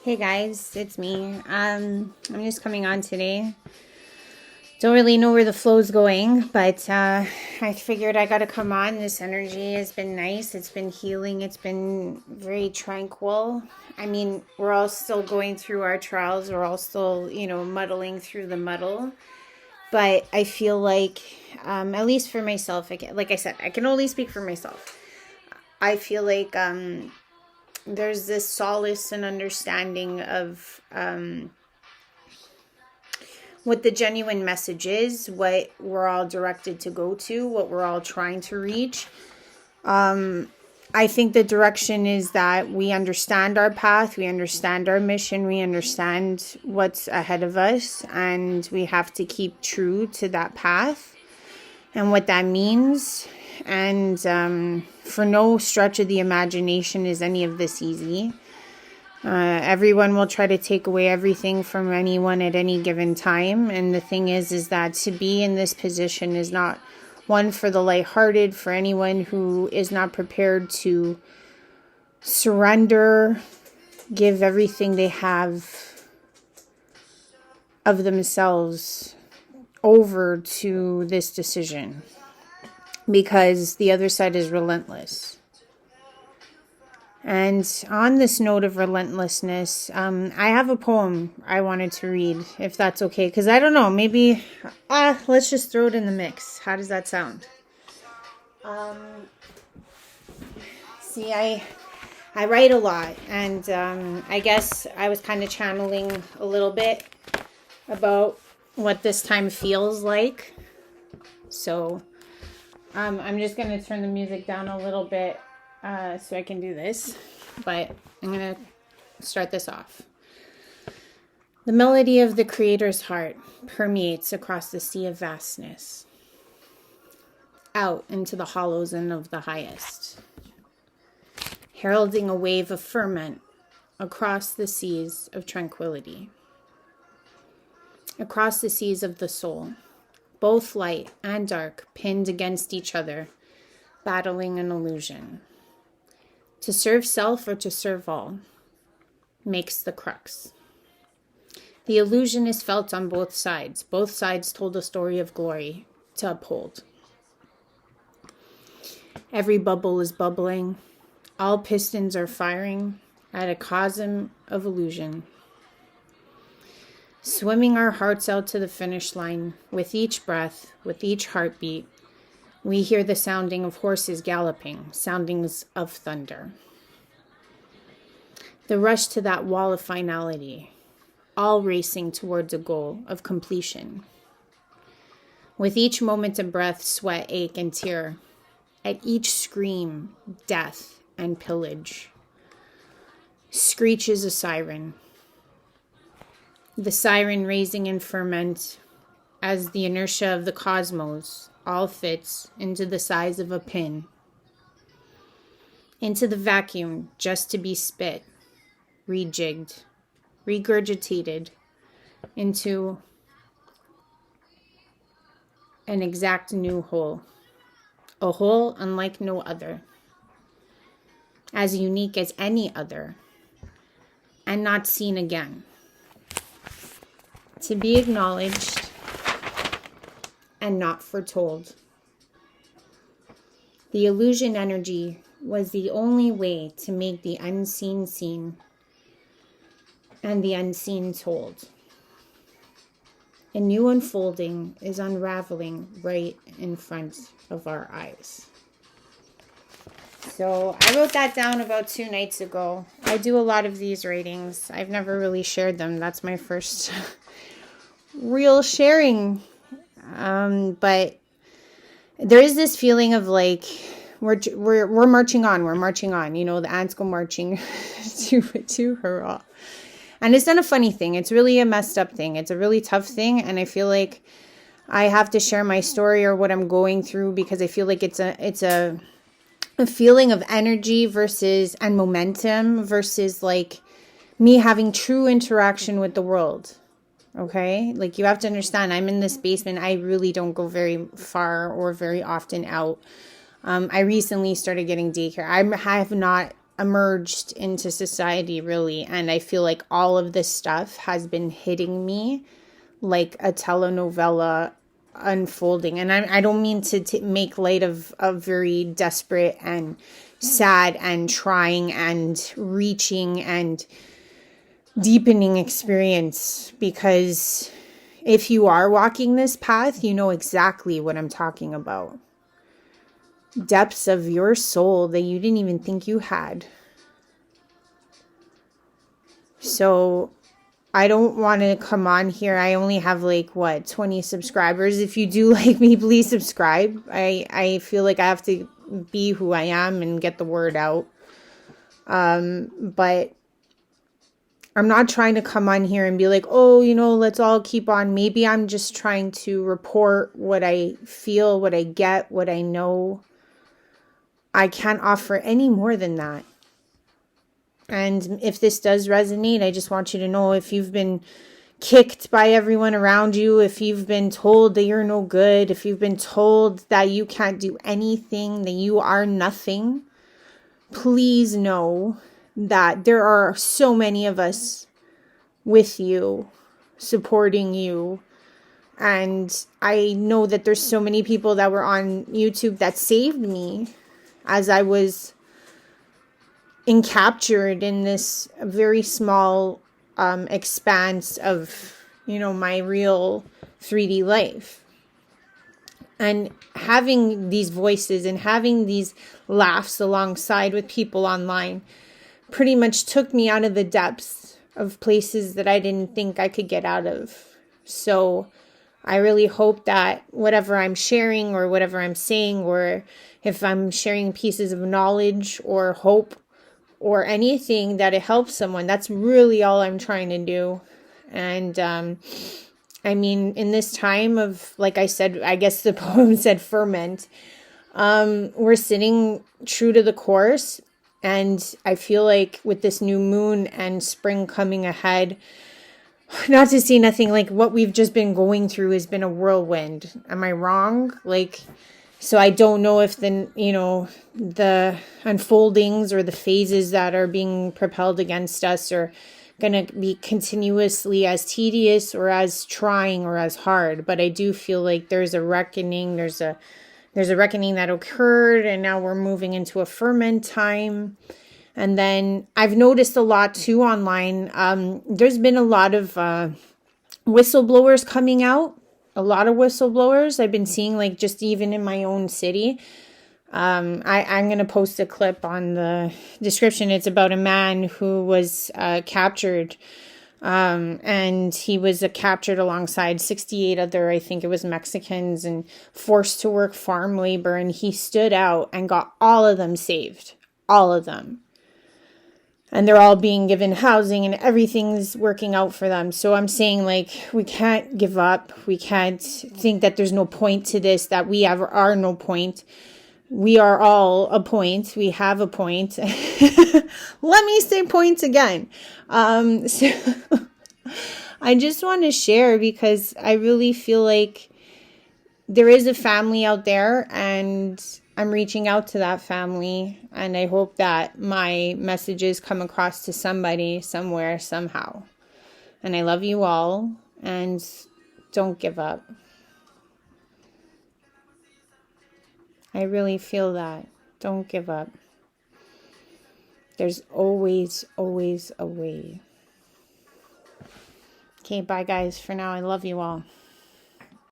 Hey guys, it's me. I'm just coming on today. Don't really know where the flow's going, but I figured I gotta come on. This energy has been nice. It's been healing. It's been very tranquil. I mean, we're all still going through our trials. We're all still, muddling through the muddle. But I feel like, at least for myself, like I said, I can only speak for myself. I feel like there's this solace and understanding of what the genuine message is, what we're all directed to go to, what we're all trying to reach. I think the direction is that we understand our path, we understand our mission, we understand what's ahead of us, and we have to keep true to that path and what that means. And for no stretch of the imagination is any of this easy. Everyone will try to take away everything from anyone at any given time. And the thing is that to be in this position is not one for the lighthearted, for anyone who is not prepared to surrender, give everything they have of themselves over to this decision. Because the other side is relentless. And on this note of relentlessness, I have a poem I wanted to read, if that's okay. Because I don't know, maybe, let's just throw it in the mix. How does that sound? See, I write a lot. And I guess I was kind of channeling a little bit about what this time feels like. So I'm just going to turn the music down a little bit so I can do this. But I'm going to start this off. The melody of the Creator's heart permeates across the sea of vastness, out into the hollows and of the highest, heralding a wave of ferment across the seas of tranquility, across the seas of the soul. Both light and dark pinned against each other, battling an illusion. To serve self or to serve all makes the crux. The illusion is felt on both sides. Both sides told a story of glory to uphold. Every bubble is bubbling. All pistons are firing at a chasm of illusion. Swimming our hearts out to the finish line, with each breath, with each heartbeat, we hear the sounding of horses galloping, soundings of thunder. The rush to that wall of finality, all racing towards a goal of completion. With each moment of breath, sweat, ache, and tear, at each scream, death and pillage, screeches a siren. The siren raising in ferment as the inertia of the cosmos all fits into the size of a pin, into the vacuum just to be spit, rejigged, regurgitated into an exact new whole, a whole unlike no other, as unique as any other, and not seen again. To be acknowledged and not foretold. The illusion energy was the only way to make the unseen seen and the unseen told. A new unfolding is unraveling right in front of our eyes. So I wrote that down about 2 nights ago. I do a lot of these readings. I've never really shared them. That's my first real sharing. But there is this feeling of like we're marching on. We're marching on. The ants go marching to hurrah. And it's not a funny thing. It's really a messed up thing. It's a really tough thing. And I feel like I have to share my story or what I'm going through because I feel like it's a feeling of energy and momentum versus like me having true interaction with the world. Okay, like you have to understand, I'm in this basement. I really don't go very far or very often out. I recently started getting daycare. I have not emerged into society, really. And I feel like all of this stuff has been hitting me like a telenovela unfolding. And I don't mean to make light of a very desperate and sad and trying and reaching and deepening experience, because if you are walking this path, you know exactly what I'm talking about. Depths of your soul that you didn't even think you had. So I don't want to come on here. I only have 20 subscribers. If you do like me, please subscribe. I feel like I have to be who I am and get the word out. But I'm not trying to come on here and be like, oh, let's all keep on. Maybe I'm just trying to report what I feel, what I get, what I know. I can't offer any more than that. And if this does resonate, I just want you to know, if you've been kicked by everyone around you, if you've been told that you're no good, if you've been told that you can't do anything, that you are nothing, please know that there are so many of us with you, supporting you. And I know that there's so many people that were on YouTube that saved me as I was encaptured in this very small expanse of, my real 3D life. And having these voices and having these laughs alongside with people online pretty much took me out of the depths of places that I didn't think I could get out of. So I really hope that whatever I'm sharing or whatever I'm saying, or if I'm sharing pieces of knowledge or hope or anything, that it helps someone. That's really all I'm trying to do. And in this time of, like I said, I guess the poem said ferment, we're sitting true to the course. And I feel like with this new moon and spring coming ahead, not to say nothing, like what we've just been going through has been a whirlwind. Am I wrong? So I don't know if the unfoldings or the phases that are being propelled against us are going to be continuously as tedious or as trying or as hard. But I do feel like there's a reckoning. There's a reckoning that occurred, and now we're moving into a ferment time. And then I've noticed a lot too online. There's been a lot of whistleblowers coming out. A lot of whistleblowers I've been seeing, just even in my own city. I'm going to post a clip on the description. It's about a man who was captured. And he was captured alongside 68 other, I think it was Mexicans, and forced to work farm labor. And he stood out and got all of them saved. All of them. And they're all being given housing and everything's working out for them. So I'm saying, we can't give up. We can't think that there's no point to this, that we are no point. We are all a point. We have a point. Let me say points again. So I just want to share, because I really feel like there is a family out there, and I'm reaching out to that family, and I hope that my messages come across to somebody, somewhere, somehow. And I love you all, and don't give up. I really feel that. Don't give up. There's always, always a way. Okay, bye guys. For now, I love you all.